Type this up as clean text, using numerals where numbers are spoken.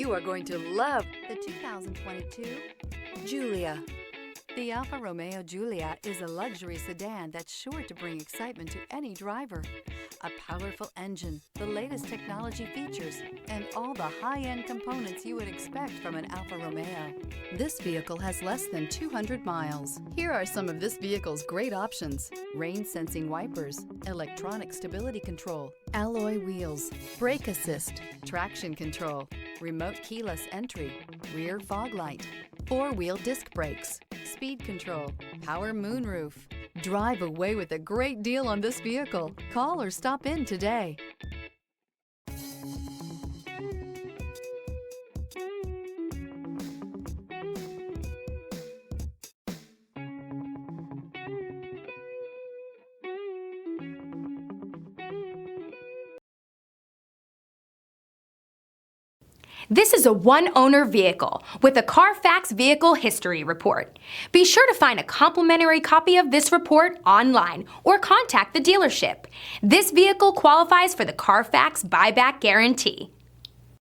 You are going to love the 2022 Giulia. The Alfa Romeo Giulia is a luxury sedan that's sure to bring excitement to any driver. A powerful engine, the latest technology features, and all the high-end components you would expect from an Alfa Romeo. This vehicle has less than 200 miles. Here are some of this vehicle's great options: rain-sensing wipers, electronic stability control, alloy wheels, brake assist, traction control, remote keyless entry, rear fog light, four-wheel disc brakes, speed control, power moonroof. Drive away with a great deal on this vehicle. Call or stop in today. This is a one-owner vehicle with a CARFAX Vehicle History Report. Be sure to find a complimentary copy of this report online or contact the dealership. This vehicle qualifies for the CARFAX Buyback Guarantee.